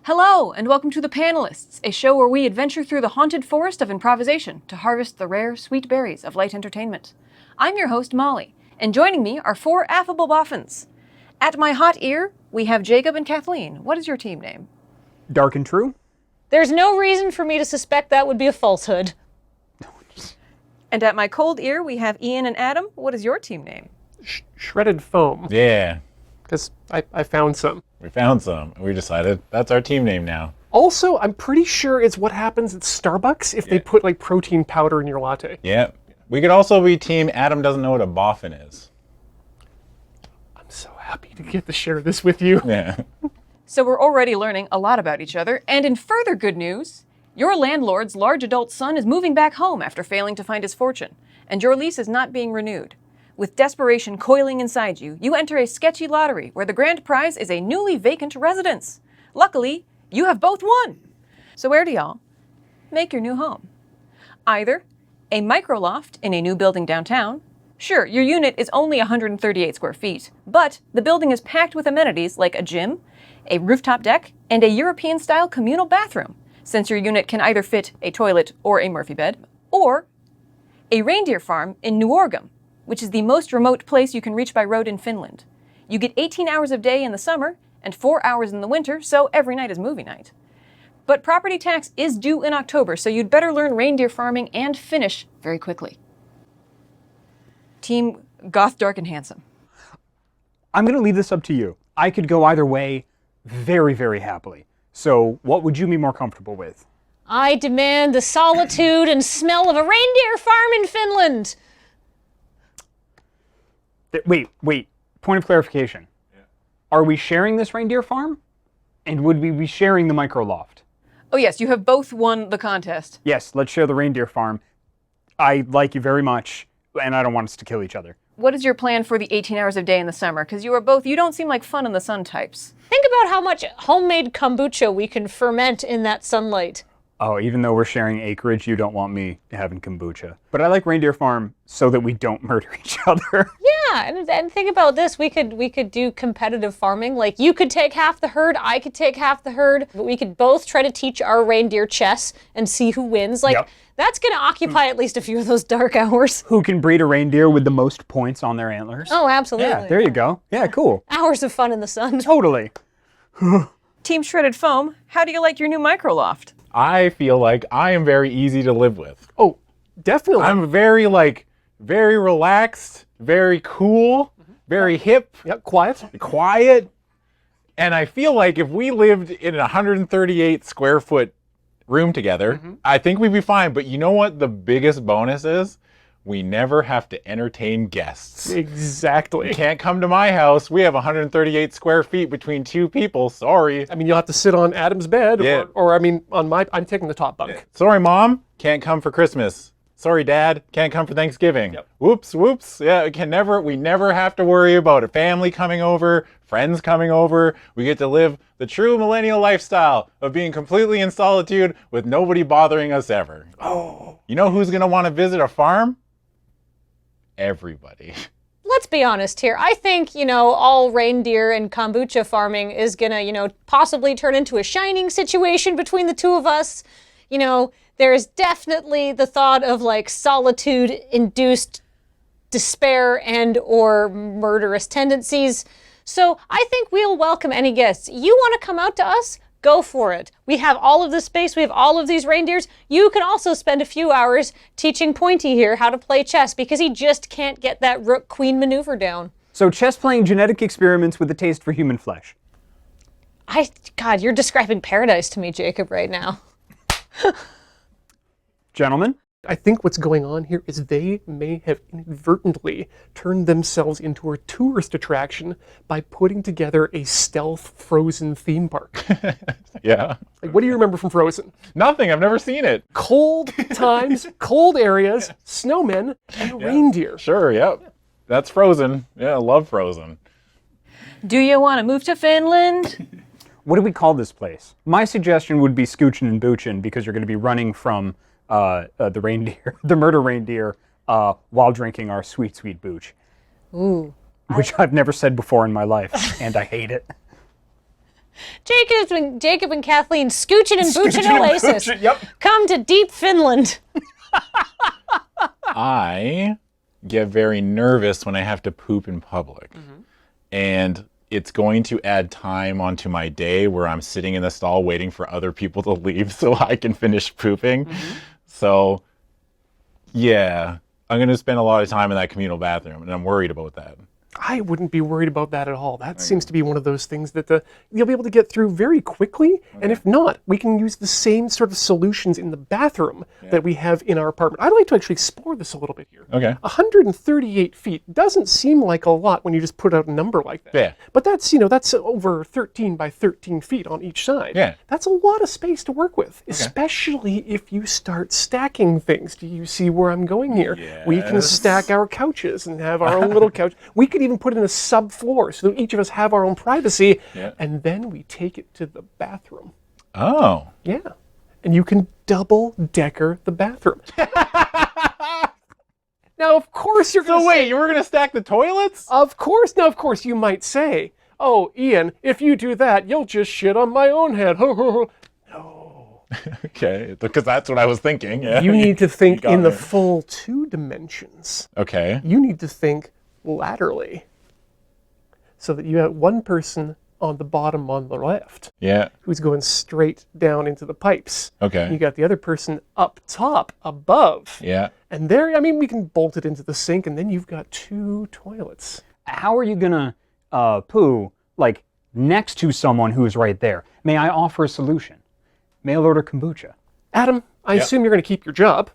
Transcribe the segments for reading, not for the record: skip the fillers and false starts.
Hello, and welcome to the Panelists, a show where we adventure through the haunted forest of improvisation to harvest the rare, sweet berries of light entertainment. I'm your host, Molly, and joining me are four affable boffins. At my hot ear, we have Jacob and Kathleen. What is your team name? Dark and True? There's no reason for me to suspect that would be a falsehood. And at my cold ear, we have Ian and Adam. What is your team name? Shredded foam. Yeah. Because I found some. We found some. We decided that's our team name now. Also, I'm pretty sure it's what happens at Starbucks if they put like protein powder in your latte. Yeah. We could also be team Adam doesn't know what a boffin is. I'm so happy to get to share this with you. Yeah. So we're already learning a lot about each other, and in further good news, your landlord's large adult son is moving back home after failing to find his fortune, and your lease is not being renewed. With desperation coiling inside you, you enter a sketchy lottery where the grand prize is a newly vacant residence. Luckily, you have both won. So where do y'all make your new home? Either a microloft in a new building downtown. Sure, your unit is only 138 square feet, but the building is packed with amenities like a gym, a rooftop deck, and a European-style communal bathroom, since your unit can either fit a toilet or a Murphy bed, or a reindeer farm in Nuorgam, which is the most remote place you can reach by road in Finland. You get 18 hours of day in the summer and 4 hours in the winter, so every night is movie night. But property tax is due in October, so you'd better learn reindeer farming and finish very quickly. Team Goth, Dark, and Handsome. I'm going to leave this up to you. I could go either way very, very happily. So what would you be more comfortable with? I demand the solitude and smell of a reindeer farm in Finland. Wait. Point of clarification. Yeah. Are we sharing this reindeer farm? And would we be sharing the microloft? Oh yes, you have both won the contest. Yes, let's share the reindeer farm. I like you very much, and I don't want us to kill each other. What is your plan for the 18 hours of day in the summer? Because you don't seem like fun in the sun types. Think about how much homemade kombucha we can ferment in that sunlight. Oh, even though we're sharing acreage, you don't want me having kombucha. But I like reindeer farm so that we don't murder each other. Yeah, and think about this. We could do competitive farming. Like, you could take half the herd, I could take half the herd, but we could both try to teach our reindeer chess and see who wins. Like, Yep. That's going to occupy at least a few of those dark hours. Who can breed a reindeer with the most points on their antlers? Oh, absolutely. Yeah, there you go. Yeah, cool. Hours of fun in the sun. Totally. Team Shredded Foam, how do you like your new microloft? I feel like I am very easy to live with. Oh, definitely. I'm very relaxed, very cool, very hip, Yep, quiet. quiet. And I feel like if we lived in a 138 square foot room together, I think we'd be fine. But you know what the biggest bonus is? We never have to entertain guests. Exactly. You can't come to my house. We have 138 square feet between two people. Sorry. I mean, you'll have to sit on Adam's bed, Yeah. or I mean, I'm taking the top bunk. Sorry, Mom. Can't come for Christmas. Sorry, Dad. Can't come for Thanksgiving. Yep. Whoops. Yeah, we never have to worry about a family coming over, friends coming over. We get to live the true millennial lifestyle of being completely in solitude with nobody bothering us ever. Oh. You know who's going to want to visit a farm? Everybody. Let's be honest here. I think, all reindeer and kombucha farming is gonna, possibly turn into a shining situation between the two of us. There is definitely the thought of solitude-induced despair and or murderous tendencies. So I think we'll welcome any guests. You want to come out to us? Go for it. We have all of this space. We have all of these reindeers. You can also spend a few hours teaching Pointy here how to play chess because he just can't get that rook-queen maneuver down. So chess playing genetic experiments with a taste for human flesh. God, you're describing paradise to me, Jacob, right now. Gentlemen? I think what's going on here is they may have inadvertently turned themselves into a tourist attraction by putting together a stealth Frozen theme park. Yeah. Like, what do you remember from Frozen? Nothing. I've never seen it. Cold times, cold areas, snowmen, and reindeer. Sure, yep. That's Frozen. Yeah, I love Frozen. Do you want to move to Finland? What do we call this place? My suggestion would be Scoochin' and Boochin' because you're going to be running from the reindeer, the murder reindeer, while drinking our sweet, sweet booch. Ooh. Which I've never said before in my life, and I hate it. Jacob and Kathleen scooching and booching oasis. Yep. Come to deep Finland. I get very nervous when I have to poop in public. And it's going to add time onto my day where I'm sitting in the stall waiting for other people to leave so I can finish pooping. So, yeah, I'm going to spend a lot of time in that communal bathroom, and I'm worried about that. I wouldn't be worried about that at all. That seems to be one of those things that you'll be able to get through very quickly. And if not, we can use the same sort of solutions in the bathroom that we have in our apartment. I'd like to actually explore this a little bit here. Okay. 138 feet doesn't seem like a lot when you just put out a number like that. Yeah. But that's, that's over 13 by 13 feet on each side. Yeah. That's a lot of space to work with, especially if you start stacking things. Do you see where I'm going here? Yes. We can stack our couches and have our own little couch. We could even put in a subfloor so that each of us have our own privacy, and then we take it to the bathroom. Oh. Yeah. And you can double-decker the bathroom. Now, of course you're going to So wait, you were going to stack the toilets? Of course. Now, of course, you might say, oh, Ian, if you do that, you'll just shit on my own head. No. Okay, because that's what I was thinking. Yeah. You need to think got in the me. full 2 dimensions. Okay. You need to think laterally, so that you have one person on the bottom on the left Yeah. who's going straight down into the pipes. Okay. You got the other person up top, above. Yeah. And there, we can bolt it into the sink, and then you've got 2 toilets. How are you gonna poo like next to someone who is right there? May I offer a solution? Mail order kombucha. Adam, I assume you're going to keep your job.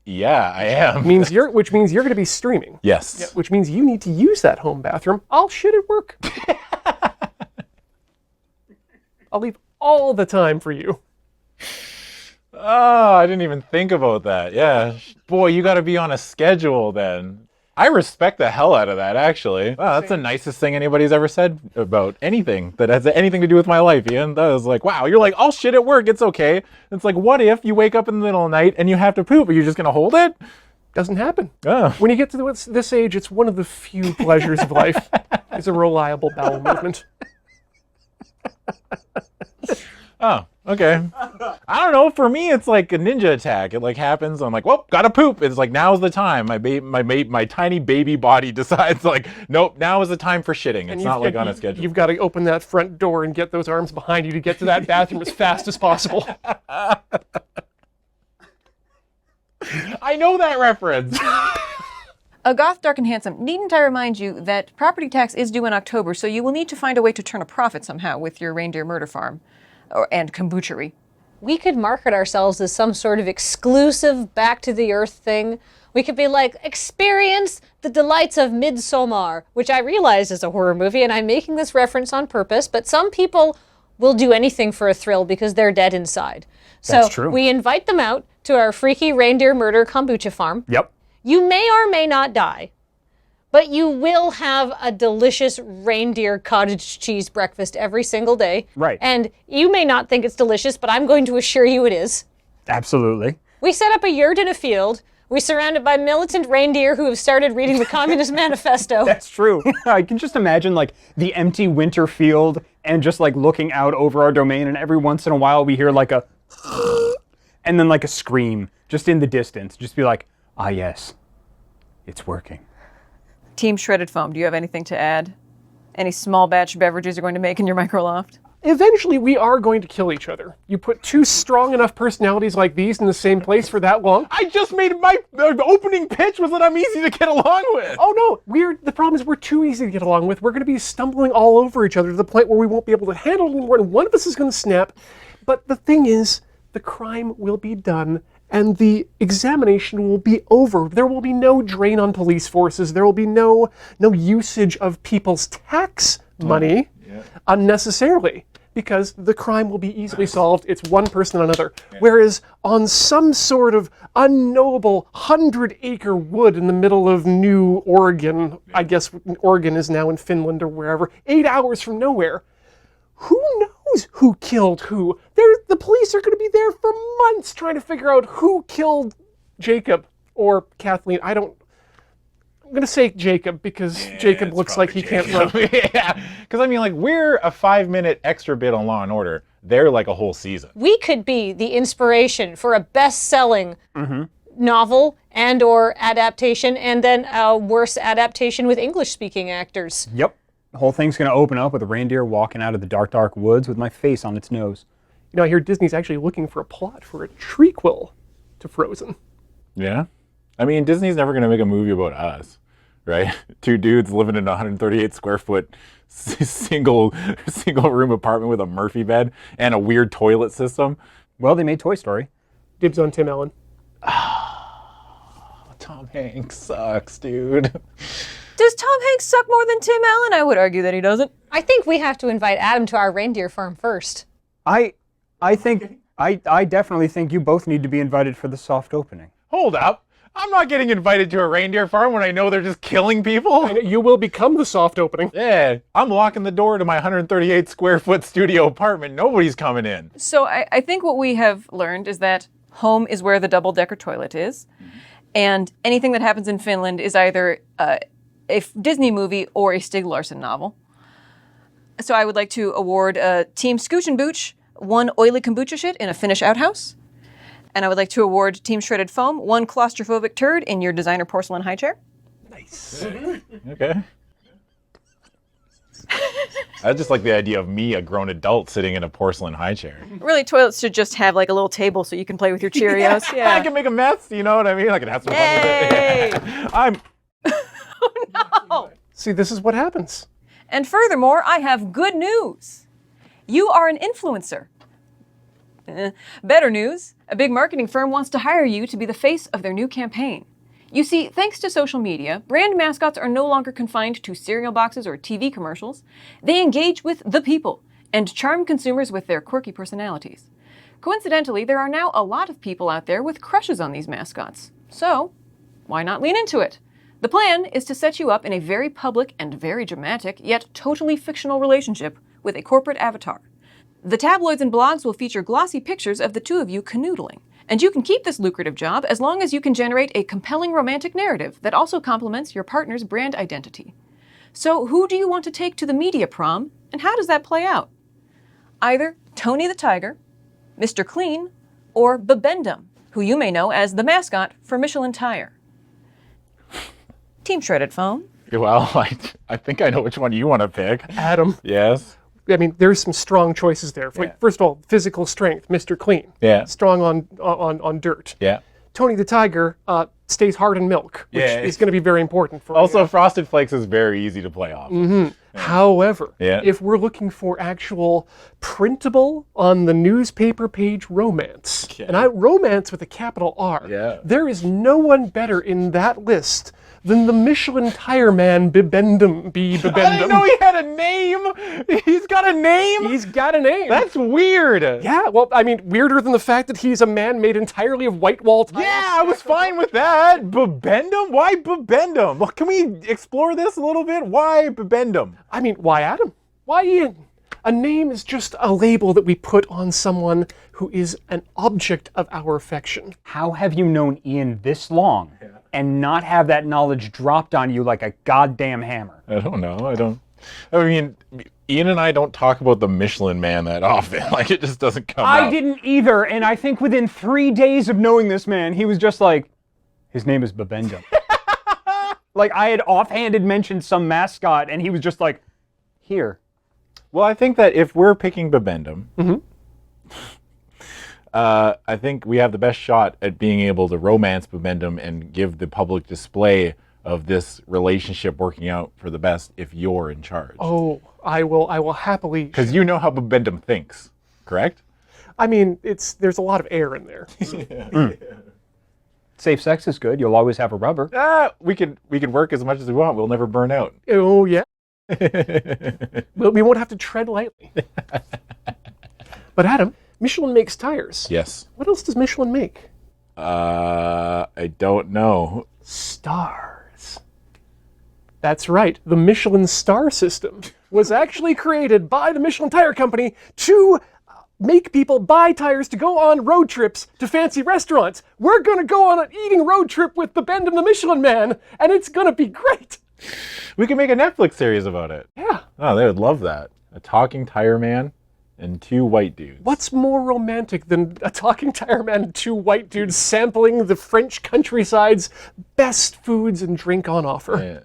Yeah, I am. Which means you're going to be streaming. Yes. Which means you need to use that home bathroom. I'll shit at work. I'll leave all the time for you. Oh, I didn't even think about that. Yeah. Boy, you got to be on a schedule then. I respect the hell out of that, actually. Wow, that's the nicest thing anybody's ever said about anything that has anything to do with my life, Ian. That was like, wow, you're like, I'll shit at work, it's okay. It's like, what if you wake up in the middle of the night and you have to poop? Are you just going to hold it? Doesn't happen. Oh. When you get to this age, it's one of the few pleasures of life. Is a reliable bowel movement. Oh, okay. I don't know. For me, it's like a ninja attack. It like happens. I'm like, well, gotta poop. It's like, now's the time. My tiny baby body decides like, nope, now is the time for shitting. It's not like on a schedule. You've got to open that front door and get those arms behind you to get to that bathroom as fast as possible. I know that reference. A Goth Dark and Handsome, needn't I remind you that property tax is due in October, so you will need to find a way to turn a profit somehow with your reindeer murder farm and kombuchery. We could market ourselves as some sort of exclusive back to the earth thing. We could be like, experience the delights of Midsommar, which I realize is a horror movie, and I'm making this reference on purpose, but some people will do anything for a thrill because they're dead inside. That's So true. we invite them out to our freaky reindeer murder kombucha farm. Yep. You may or may not die, but you will have a delicious reindeer cottage cheese breakfast every single day. Right. And you may not think it's delicious, but I'm going to assure you it is. Absolutely. We set up a yurt in a field. We're surrounded by militant reindeer who have started reading the Communist Manifesto. That's true. I can just imagine like the empty winter field and just like looking out over our domain, and every once in a while we hear like a and then like a scream just in the distance. Just be like, ah yes, it's working. Team Shredded Foam, do you have anything to add? Any small batch beverages you're going to make in your microloft? Eventually, we are going to kill each other. You put 2 strong enough personalities like these in the same place for that long. I just made my opening pitch was that I'm easy to get along with. Oh no, the problem is we're too easy to get along with. We're going to be stumbling all over each other to the point where we won't be able to handle it anymore, and one of us is going to snap. But the thing is, the crime will be done, and the examination will be over. There will be no drain on police forces. There will be no usage of people's tax money unnecessarily, because the crime will be easily solved. It's one person on another. Whereas on some sort of unknowable 100-acre wood in the middle of New Oregon, I guess Oregon is now in Finland or wherever, 8 hours from nowhere, who knows who killed who? The police are going to be there for months trying to figure out who killed Jacob or Kathleen. I'm going to say Jacob, because Jacob it's looks like he probably can't run. Yeah, because I mean, like, we're a 5-minute extra bit on Law and Order. They're like a whole season. We could be the inspiration for a best-selling novel and or adaptation, and then a worse adaptation with English-speaking actors. Yep. The whole thing's going to open up with a reindeer walking out of the dark, dark woods with my face on its nose. You know, I hear Disney's actually looking for a plot for a trequel to Frozen. Yeah. I mean, Disney's never going to make a movie about us, right? 2 dudes living in a 138 square foot single room apartment with a Murphy bed and a weird toilet system. Well, they made Toy Story. Dibs on Tim Allen. Tom Hanks sucks, dude. Does Tom Hanks suck more than Tim Allen? I would argue that he doesn't. I think we have to invite Adam to our reindeer farm first. I definitely think you both need to be invited for the soft opening. Hold up. I'm not getting invited to a reindeer farm when I know they're just killing people. You will become the soft opening. Yeah, I'm locking the door to my 138 square foot studio apartment. Nobody's coming in. So I think what we have learned is that home is where the double-decker toilet is, and anything that happens in Finland is either a Disney movie or a Stieg Larsson novel. So I would like to award Team Scooch and Booch 1 oily kombucha shit in a Finnish outhouse. And I would like to award Team Shredded Foam 1 claustrophobic turd in your designer porcelain high chair. Nice. Okay. I just like the idea of me, a grown adult, sitting in a porcelain high chair. Really, toilets should just have like a little table so you can play with your Cheerios. I Yeah. can make a mess, you know what I mean? I can have some fun Hey! with it. I'm... Oh. See, this is what happens. And furthermore, I have good news. You are an influencer. Better news, a big marketing firm wants to hire you to be the face of their new campaign. You see, thanks to social media, brand mascots are no longer confined to cereal boxes or TV commercials. They engage with the people and charm consumers with their quirky personalities. Coincidentally, there are now a lot of people out there with crushes on these mascots. So, why not lean into it? The plan is to set you up in a very public and very dramatic, yet totally fictional relationship with a corporate avatar. The tabloids and blogs will feature glossy pictures of the two of you canoodling, and you can keep this lucrative job as long as you can generate a compelling romantic narrative that also complements your partner's brand identity. So who do you want to take to the media prom, and how does that play out? Either Tony the Tiger, Mr. Clean, or Bibendum, who you may know as the mascot for Michelin Tire. Team Shredded Foam. Well, I think I know which one you want to pick. Adam. Yes. I mean, there's some strong choices there. Like, Yeah. first of all, physical strength, Mr. Clean. Yeah. Strong on dirt. Yeah. Tony the Tiger stays hard in milk, which Yeah. is going to be very important for Also, Frosted Flakes is very easy to play off. However, Yeah. if we're looking for actual printable on the newspaper page romance, Okay. and romance with a capital R, Yeah. there is no one better in that list than the Michelin Tire Man Bibendum. I didn't know he had a name. He's got a name. He's got a name. That's weird. Yeah, well, I mean, weirder than the fact that he's a man made entirely of white wall tires. Yeah, I was fine with that. Bibendum? Why Bibendum? Well, can we explore this a little bit? Why Bibendum? I mean, why Adam? Why Ian? A name is just a label that we put on someone who is an object of our affection. How have you known Ian this long and not have that knowledge dropped on you like a goddamn hammer? I don't know. I mean, Ian and I don't talk about the Michelin Man that often. Like, it just doesn't come I up. didn't either, and I think within 3 days of knowing this man, he was just like, his name is Bibendum. Like, I had offhanded mentioned some mascot, and he was just like, here. Well, I think that if we're picking Bibendum, I think we have the best shot at being able to romance Bibendum and give the public display of this relationship working out for the best if you're in charge. Oh, I will happily. Because you know how Bibendum thinks, correct? I mean, there's a lot of air in there. Safe sex is good. You'll always have a rubber. We can work as much as we want. We'll never burn out. Oh yeah. Well, we won't have to tread lightly. But Adam, Michelin makes tires. Yes. What else does Michelin make? I don't know. Stars. That's right. The Michelin star system was actually created by the Michelin Tire Company to make people buy tires to go on road trips to fancy restaurants. We're going to go on an eating road trip with Bibendum the Michelin Man, and it's going to be great. We can make a Netflix series about it. Yeah. Oh, they would love that. A talking tire man and 2 white dudes. What's more romantic than a talking tire man and 2 white dudes sampling the French countryside's best foods and drink on offer? Yeah.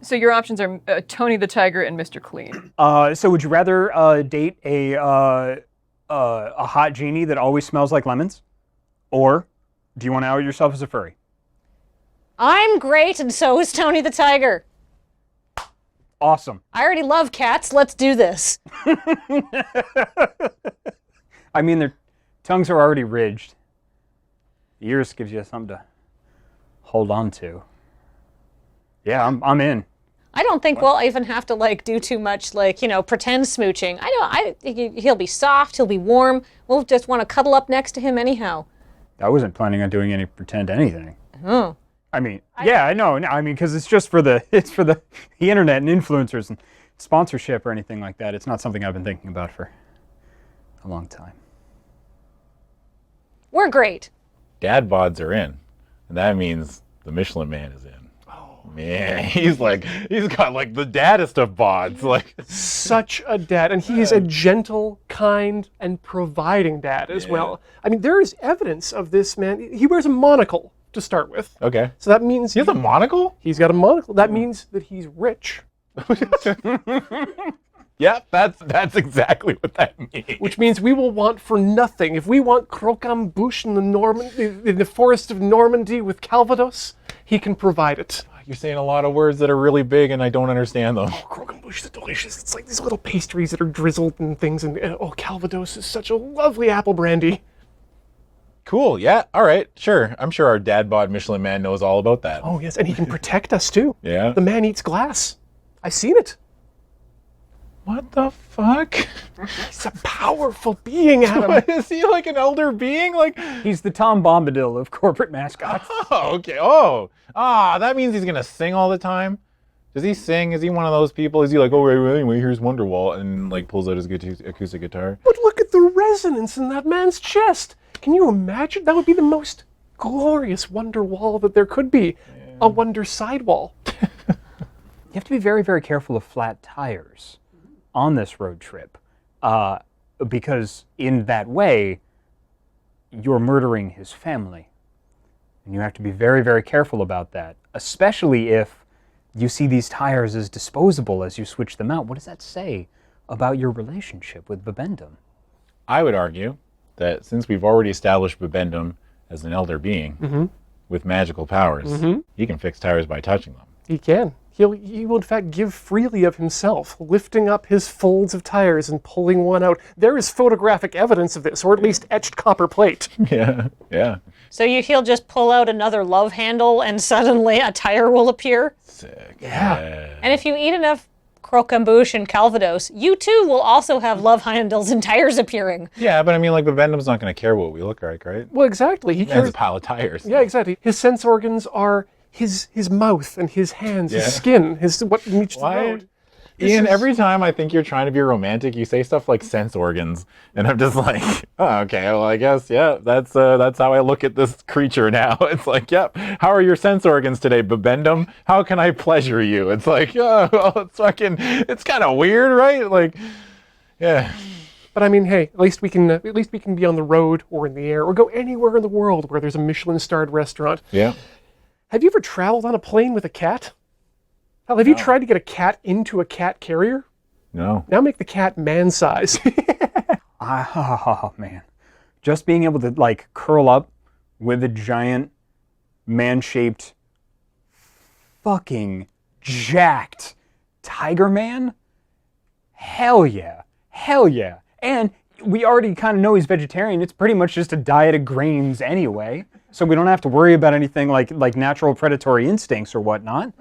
So your options are Tony the Tiger and Mr. Clean. So would you rather date a hot genie that always smells like lemons? Or do you want to out yourself as a furry? I'm great, and so is Tony the Tiger. Awesome. I already love cats. Let's do this. I mean, their tongues are already ridged. The ears gives you something to hold on to. Yeah, I'm in. I don't think we'll even have to like do too much like, pretend smooching. I think he'll be soft, he'll be warm. We'll just want to cuddle up next to him anyhow. I wasn't planning on doing any pretend anything. Oh. I mean, yeah, I know. I mean, because it's just for the internet and influencers and sponsorship or anything like that. It's not something I've been thinking about for a long time. We're great. Dad bods are in. And that means the Michelin Man is in. Oh man, he's got like the daddest of bods. Like Such a dad, and he is a gentle, kind, and providing dad as well. I mean, there is evidence of this man. He wears a monocle to start with. okay. So that means He has a monocle? he's got a monocle. That means that he's rich, Yeah, that's exactly what that means. which means we will want for nothing. If we want croquembouche in the forest of Normandy with Calvados, he can provide it. You're saying a lot of words that are really big and I don't understand them. Croquembouche is delicious. It's like these little pastries that are drizzled and things. And Calvados is such a lovely apple brandy. Cool, yeah, all right, sure. I'm sure our dad bod Michelin Man knows all about that. Oh yes, and he can protect us too. Yeah. The man eats glass. I've seen it. What the fuck? He's a powerful being, Adam. What, is he like an elder being? Like, He's the Tom Bombadil of corporate mascots. oh, okay. Oh, that means he's gonna sing all the time. Does he sing? Is he one of those people? Is he like, oh, wait, anyway, here's Wonderwall, and like pulls out his acoustic guitar? But look at the resonance in that man's chest. Can you imagine? That would be the most glorious wonder wall that there could be. A wonder sidewall. You have to be very, very careful of flat tires on this road trip, because in that way, you're murdering his family. And you have to be very, very careful about that, especially if you see these tires as disposable as you switch them out. What does that say about your relationship with Bibendum? I would argue that since we've already established Bibendum as an elder being with magical powers, he can fix tires by touching them. He can. He will in fact give freely of himself, lifting up his folds of tires and pulling one out. There is photographic evidence of this, or at least etched copper plate. Yeah, yeah. So he'll just pull out another love handle and suddenly a tire will appear? Sick. Yeah. And if you eat enough croquembouche and Calvados, you too will also have love handles and tires appearing. Yeah, but I mean, like, Bibendum's not going to care what we look like, right? Well, exactly. He He has cares. a pile of tires. Yeah, exactly. His sense organs are his mouth and his hands, his skin, what meets the road. Ian, every time I think you're trying to be romantic, you say stuff like sense organs, and I'm just like, oh, okay, well, I guess, yeah, that's how I look at this creature now. It's like, yep, how are your sense organs today, Bibendum? How can I pleasure you? It's like, oh, well, it's kind of weird, right? Like, yeah. But I mean, hey, at least we can be on the road or in the air or go anywhere in the world where there's a Michelin-starred restaurant. Yeah. Have you ever traveled on a plane with a cat? Hell, have you tried to get a cat into a cat carrier? No. Now make the cat man size. Oh, man. Just being able to, like, curl up with a giant, man-shaped, fucking jacked Tiger Man? Hell yeah. Hell yeah. And we already kind of know he's vegetarian. It's pretty much just a diet of grains anyway. So we don't have to worry about anything like natural predatory instincts or whatnot.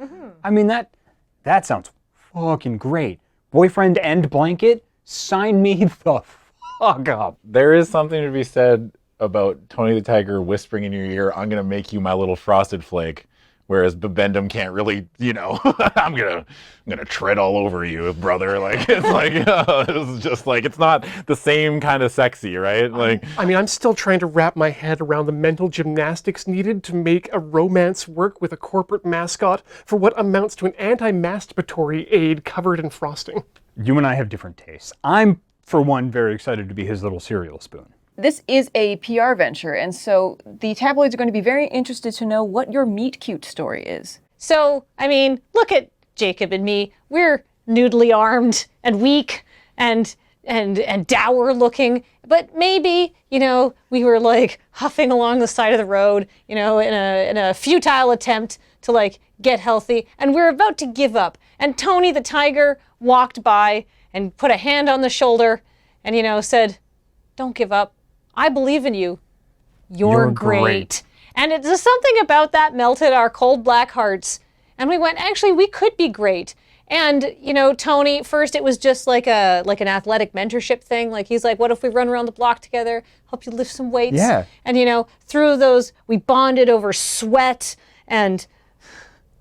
I mean, that sounds fucking great. Boyfriend and blanket, sign me the fuck up. There is something to be said about Tony the Tiger whispering in your ear, I'm going to make you my little frosted flake, Whereas Bibendum can't really, I'm gonna tread all over you, brother. Like it's like it's just like it's not the same kind of sexy, right? Like I mean, I'm still trying to wrap my head around the mental gymnastics needed to make a romance work with a corporate mascot for what amounts to an anti-masturbatory aid covered in frosting. You and I have different tastes. I'm, for one, very excited to be his little cereal spoon. This is a PR venture, and so the tabloids are going to be very interested to know what your meet cute story is. So, I mean, look at Jacob and me. We're noodly armed and weak and dour looking. But maybe, we were like huffing along the side of the road, in a futile attempt to like get healthy. And we're about to give up. And Tony the tiger walked by and put a hand on the shoulder and, said, "Don't give up. I believe in you. You're great." And it's just something about that melted our cold black hearts. And we went, actually, we could be great. And, Tony, first it was just like an athletic mentorship thing. Like he's like, what if we run around the block together, help you lift some weights? Yeah. And, through those, we bonded over sweat and...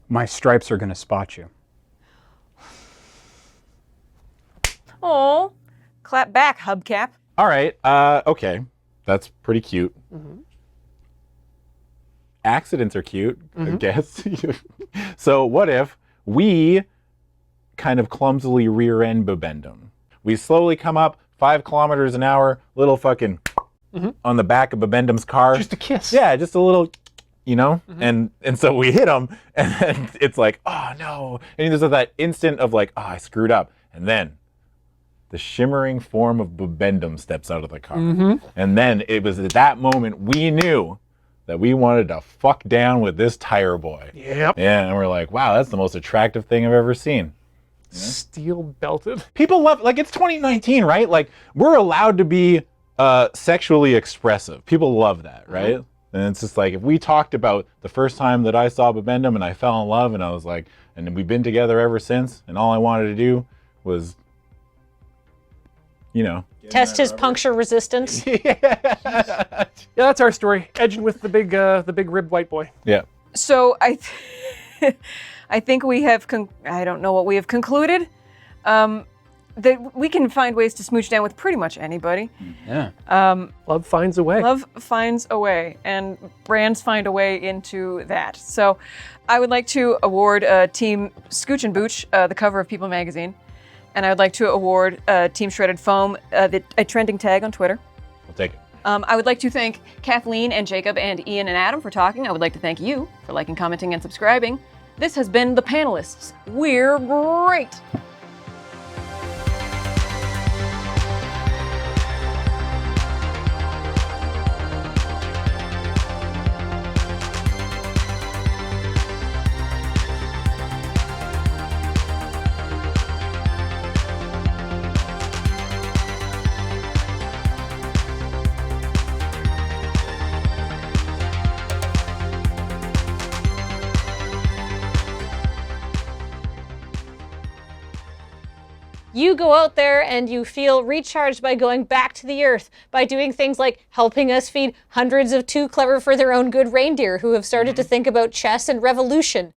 My stripes are gonna spot you. Oh, clap back, hubcap. all right, okay, that's pretty cute. Accidents are cute, I guess. So what if we kind of clumsily rear end Bibendum? We slowly come up 5 kilometers an hour, little fucking on the back of Bibendum's car. Just a kiss. Yeah, just a little, and so we hit him, and then it's like, oh no. And there's that instant of like, oh, I screwed up. And then the shimmering form of Bibendum steps out of the car. And then it was at that moment we knew that we wanted to fuck down with this tire boy. Yep. Yeah, and we're like, wow, that's the most attractive thing I've ever seen. Steel belted. People love, like, it's 2019, right? Like, we're allowed to be sexually expressive. People love that, right? And it's just like, if we talked about the first time that I saw Bibendum and I fell in love and I was like, and we've been together ever since, and all I wanted to do was, test his puncture resistance. Yeah, that's our story. Edging with the big ribbed white boy. Yeah. So I think we have, I don't know what we have concluded, that we can find ways to smooch down with pretty much anybody. Yeah. Love finds a way. Love finds a way, and brands find a way into that. So I would like to award Team Scooch and Booch the cover of People magazine, and I would like to award Team Shredded Foam a trending tag on Twitter. We'll take it. I would like to thank Kathleen and Jacob and Ian and Adam for talking. I would like to thank you for liking, commenting, and subscribing. This has been The Panelists. We're great! You go out there and you feel recharged by going back to the earth, by doing things like helping us feed hundreds of too clever for their own good reindeer who have started to think about chess and revolution.